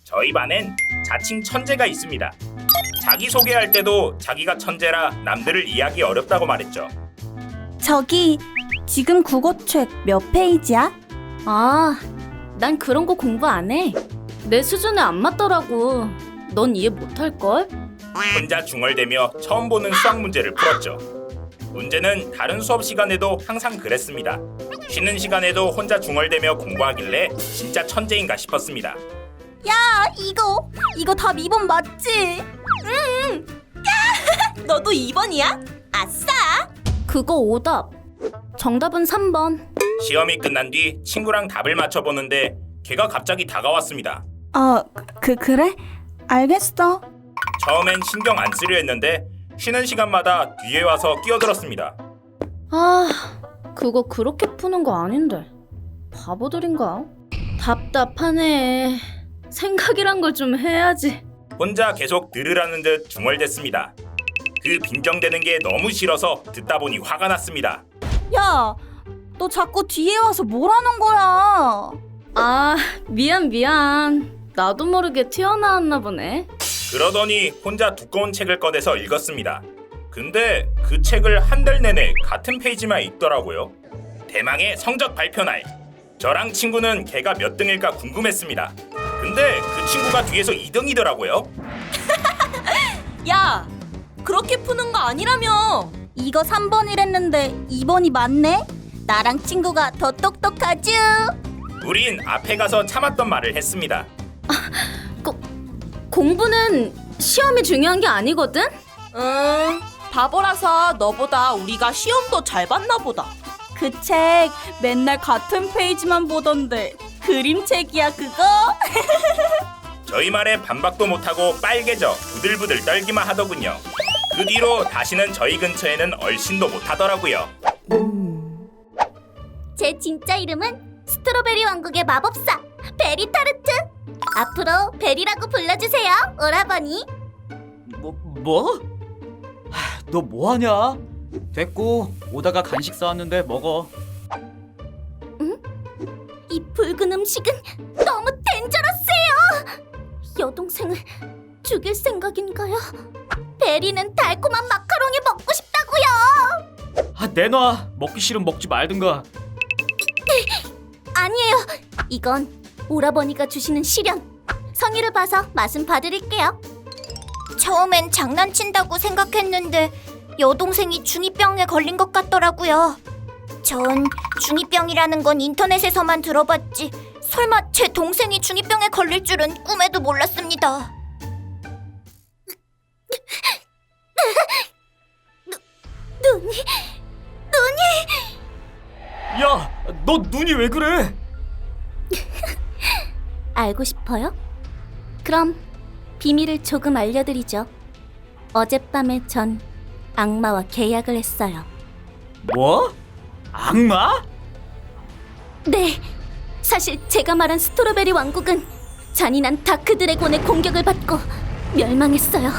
저희 반엔 자칭 천재가 있습니다. 자기소개할 때도 자기가 천재라 남들을 이해하기 어렵다고 말했죠. 저기 지금 국어책 몇 페이지야? 아, 난 그런 거 공부 안 해. 내 수준에 안 맞더라고. 넌 이해 못할걸? 혼자 중얼대며 처음 보는 수학 문제를 풀었죠. 문제는 다른 수업 시간에도 항상 그랬습니다. 쉬는 시간에도 혼자 중얼대며 공부하길래 진짜 천재인가 싶었습니다. 이거 답 2번 맞지? 너도 2번이야? 아싸! 그거 오답. 정답은 3번. 시험이 끝난 뒤 친구랑 답을 맞춰보는데 걔가 갑자기 다가왔습니다. 그래? 알겠어. 처음엔 신경 안 쓰려 했는데 쉬는 시간마다 뒤에 와서 끼어들었습니다. 아, 그거 그렇게 푸는 거 아닌데. 바보들인가? 답답하네. 생각이란 걸 좀 해야지. 혼자 계속 들으라는 듯 중얼댔습니다. 그 빈정대는 게 너무 싫어서 듣다 보니 화가 났습니다. 야, 너 자꾸 뒤에 와서 뭐라는 거야? 아, 미안. 나도 모르게 튀어나왔나 보네. 그러더니 혼자 두꺼운 책을 꺼내서 읽었습니다. 근데 그 책을 한 달 내내 같은 페이지만 읽더라고요. 대망의 성적 발표 날. 저랑 친구는 걔가 몇 등일까 궁금했습니다. 근데 그 친구가 뒤에서 2등이더라고요. 야, 그렇게 푸는 거 아니라며. 이거 3번이랬는데 2번이 맞네? 나랑 친구가 더 똑똑하쥬? 우린 앞에 가서 참았던 말을 했습니다. 공부는 시험이 중요한 게 아니거든? 바보라서 너보다 우리가 시험도 잘 봤나 보다. 그 책 맨날 같은 페이지만 보던데 그림책이야 그거? 저희 말에 반박도 못하고 빨개져 부들부들 떨기만 하더군요. 그 뒤로 다시는 저희 근처에는 얼씬도 못하더라고요. 제 진짜 이름은 스트로베리 왕국의 마법사 베리 타르트. 앞으로 베리라고 불러주세요, 오라버니. 뭐? 너 뭐하냐? 됐고 오다가 간식 사왔는데 먹어. 이 붉은 음식은 너무 덴저러스해요. 여동생을 죽일 생각인가요? 베리는 달콤한 마카롱이 먹고 싶다고요. 내놔. 먹기 싫으면 먹지 말든가. 아니에요. 이건 오라버니가 주시는 시련. 성의를 봐서 맛은 봐드릴게요. 처음엔 장난친다고 생각했는데 여동생이 중2병에 걸린 것 같더라고요. 전 중2병이라는 건 인터넷에서만 들어봤지 설마 제 동생이 중2병에 걸릴 줄은 꿈에도 몰랐습니다. 눈이 야, 너 눈이 왜 그래? 알고 싶어요? 그럼 비밀을 조금 알려드리죠. 어젯밤에 전 악마와 계약을 했어요. 뭐? 악마? 네, 사실 제가 말한 스트로베리 왕국은 잔인한 다크 드래곤의 공격을 받고 멸망했어요.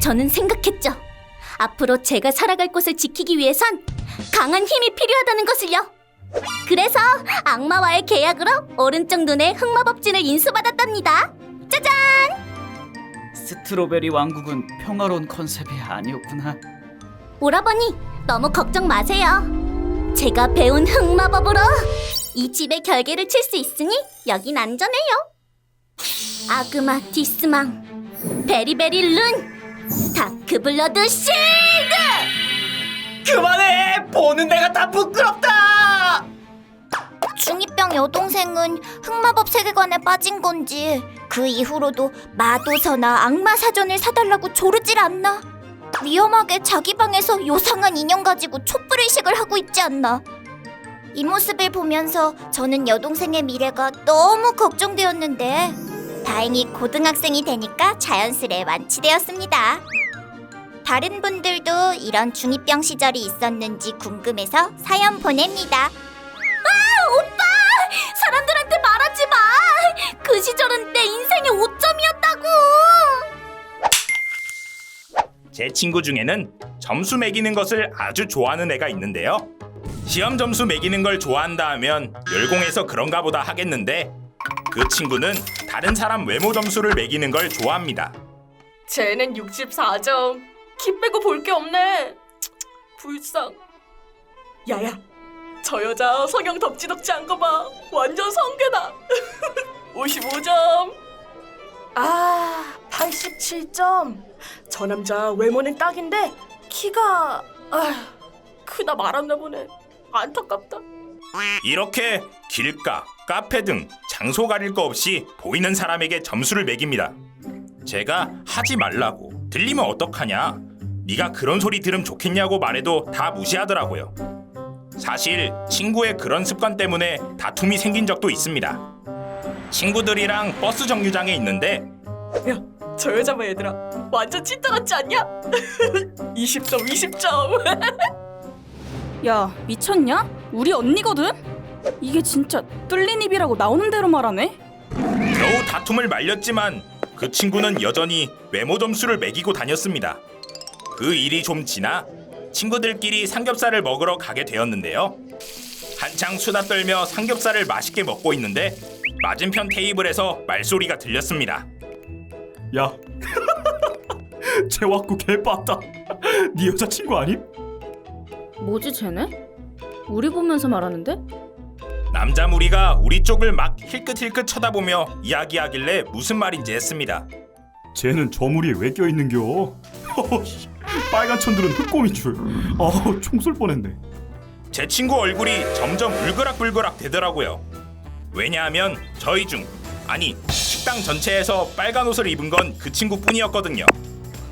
저는 생각했죠. 앞으로 제가 살아갈 곳을 지키기 위해선 강한 힘이 필요하다는 것을요. 그래서 악마와의 계약으로 오른쪽 눈에 흑마법진을 인수받았답니다. 짜잔! 스트로베리 왕국은 평화로운 컨셉이 아니었구나. 오라버니, 너무 걱정 마세요. 제가 배운 흑마법으로 이 집의 결계를 칠 수 있으니 여긴 안전해요. 아그마 디스망, 베리베리 룬, 다크블러드 실드! 그만해! 보는 내가 다 부끄럽다! 중2병 여동생은 흑마법 세계관에 빠진 건지 그 이후로도 마도서나 악마 사전을 사달라고 조르질 않나? 위험하게 자기 방에서 요상한 인형 가지고 촛불의식을 하고 있지 않나? 이 모습을 보면서 저는 여동생의 미래가 너무 걱정되었는데 다행히 고등학생이 되니까 자연스레 완치되었습니다. 다른 분들도 이런 중2병 시절이 있었는지 궁금해서 사연 보냅니다. 오빠! 사람들한테 말하지 마! 그 시절은 내 인생의 5점이었다고! 제 친구 중에는 점수 매기는 것을 아주 좋아하는 애가 있는데요. 시험 점수 매기는 걸 좋아한다 하면 열공해서 그런가 보다 하겠는데 그 친구는 다른 사람 외모 점수를 매기는 걸 좋아합니다. 쟤는 64점. 키 빼고 볼 게 없네. 불쌍. 야야, 저 여자 성형 덕지덕지 한 거 봐. 완전 성괴다. 55점. 아, 87점. 저 남자 외모는 딱인데 키가 크다 말았나 보네. 안타깝다. 이렇게 길가, 카페 등 장소 가릴 거 없이 보이는 사람에게 점수를 매깁니다. 제가 하지 말라고, 들리면 어떡하냐, 네가 그런 소리 들으면 좋겠냐고 말해도 다 무시하더라고요. 사실 친구의 그런 습관 때문에 다툼이 생긴 적도 있습니다. 친구들이랑 버스 정류장에 있는데 야, 저 여자 봐 얘들아. 완전 찐따 같지 않냐? 20점, 20점. 야, 미쳤냐? 우리 언니거든? 이게 진짜 뚫린 입이라고 나오는 대로 말하네? 겨우 다툼을 말렸지만 그 친구는 여전히 외모 점수를 매기고 다녔습니다. 그 일이 좀 지나 친구들끼리 삼겹살을 먹으러 가게 되었는데요. 한창 수다 떨며 삼겹살을 맛있게 먹고 있는데 맞은편 테이블에서 말소리가 들렸습니다. 야, 쟤 왔고 개빠다. 네 여자친구 아님? 뭐지 쟤네? 우리 보면서 말하는데? 남자 무리가 우리 쪽을 막 힐끗힐끗 쳐다보며 이야기하길래 무슨 말인지 했습니다. 쟤는 저 무리에 왜 껴있는겨? 빨간 천들은 흑곰인 줄. 총 쏠 뻔했네. 제 친구 얼굴이 점점 울그락불그락 되더라고요. 왜냐하면 저희 중, 아니 식당 전체에서 빨간 옷을 입은 건 그 친구뿐이었거든요.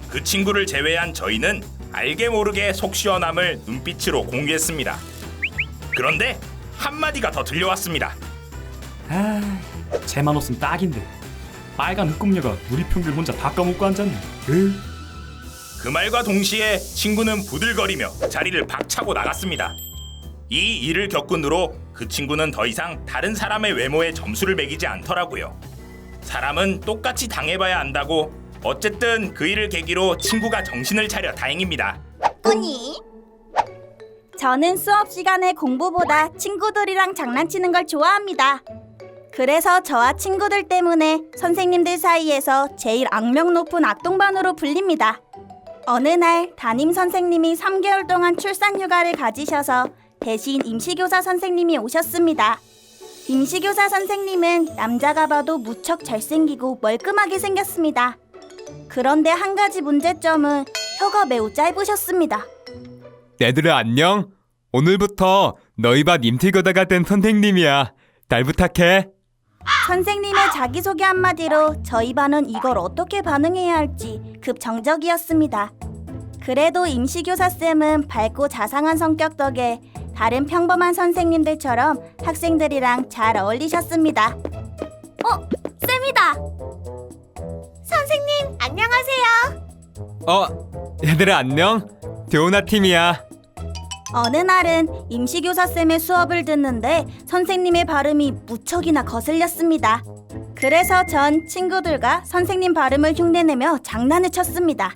그 친구를 제외한 저희는 알게 모르게 속 시원함을 눈빛으로 공유했습니다. 그런데 한마디가 더 들려왔습니다. 쟤만 없으면 딱인데. 빨간 흑곰녀가 우리 평균 혼자 다 까먹고 앉았네. 으. 그 말과 동시에 친구는 부들거리며 자리를 박차고 나갔습니다. 이 일을 겪은 후로 그 친구는 더 이상 다른 사람의 외모에 점수를 매기지 않더라고요. 사람은 똑같이 당해봐야 안다고. 어쨌든 그 일을 계기로 친구가 정신을 차려 다행입니다. 꾸니? 저는 수업 시간에 공부보다 친구들이랑 장난치는 걸 좋아합니다. 그래서 저와 친구들 때문에 선생님들 사이에서 제일 악명 높은 악동반으로 불립니다. 어느 날 담임 선생님이 3개월 동안 출산 휴가를 가지셔서 대신 임시교사 선생님이 오셨습니다. 임시교사 선생님은 남자가 봐도 무척 잘생기고 멀끔하게 생겼습니다. 그런데 한 가지 문제점은 혀가 매우 짧으셨습니다. 얘들아 안녕. 오늘부터 너희 반 임시교사가 된 선생님이야. 날 부탁해. 선생님의 자기소개 한마디로 저희 반은 이걸 어떻게 반응해야 할지 급정적이었습니다. 그래도 임시교사쌤은 밝고 자상한 성격 덕에 다른 평범한 선생님들처럼 학생들이랑 잘 어울리셨습니다. 쌤이다. 선생님, 안녕하세요. 얘들아 안녕. 대호나 팀이야. 어느 날은 임시교사쌤의 수업을 듣는데 선생님의 발음이 무척이나 거슬렸습니다. 그래서 전 친구들과 선생님 발음을 흉내내며 장난을 쳤습니다.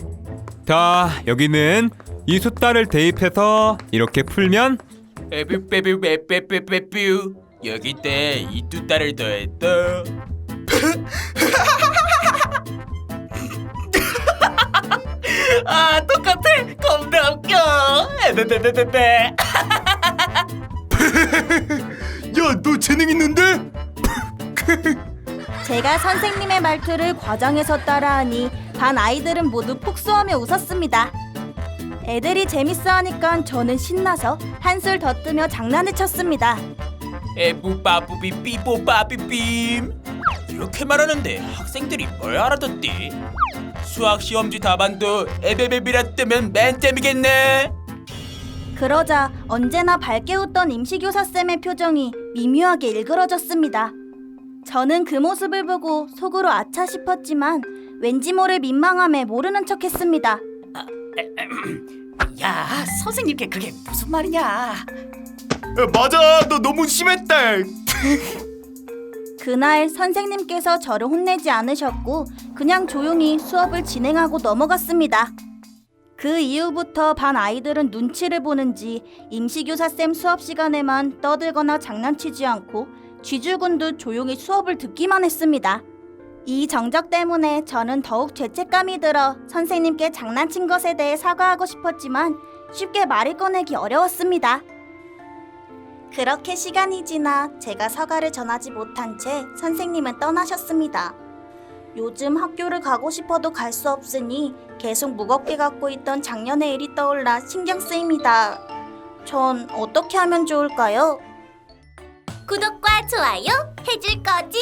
자 여기는 이 숫자를 대입해서 이렇게 풀면 빼빼빼빼빼빼빼 여기 때 이 두 달을 더했다. 똑같아. 겁나 웃겨. 에베베베베베. 야 너 재능 있는데? 제가 선생님의 말투를 과장해서 따라하니 반 아이들은 모두 폭소하며 웃었습니다. 애들이 재밌어하니까 저는 신나서 한술 더 뜨며 장난을 쳤습니다. 에부바부비 삐뽀바비빔. 이렇게 말하는데 학생들이 뭘 알아듣지? 수학 시험지 답안도 에베베비라 뜨면 맨땜이겠네. 그러자 언제나 밝게 웃던 임시교사쌤의 표정이 미묘하게 일그러졌습니다. 저는 그 모습을 보고 속으로 아차 싶었지만 왠지 모를 민망함에 모르는 척했습니다. 야, 선생님께 그게 무슨 말이냐? 맞아 너 너무 심했다. 그날 선생님께서 저를 혼내지 않으셨고 그냥 조용히 수업을 진행하고 넘어갔습니다. 그 이후부터 반 아이들은 눈치를 보는지 임시교사쌤 수업 시간에만 떠들거나 장난치지 않고 쥐죽은 듯 조용히 수업을 듣기만 했습니다. 이 정적 때문에 저는 더욱 죄책감이 들어 선생님께 장난친 것에 대해 사과하고 싶었지만 쉽게 말을 꺼내기 어려웠습니다. 그렇게 시간이 지나 제가 사과를 전하지 못한 채 선생님은 떠나셨습니다. 요즘 학교를 가고 싶어도 갈 수 없으니 계속 무겁게 갖고 있던 작년의 일이 떠올라 신경 쓰입니다. 전 어떻게 하면 좋을까요? 구독과 좋아요 해줄 거지?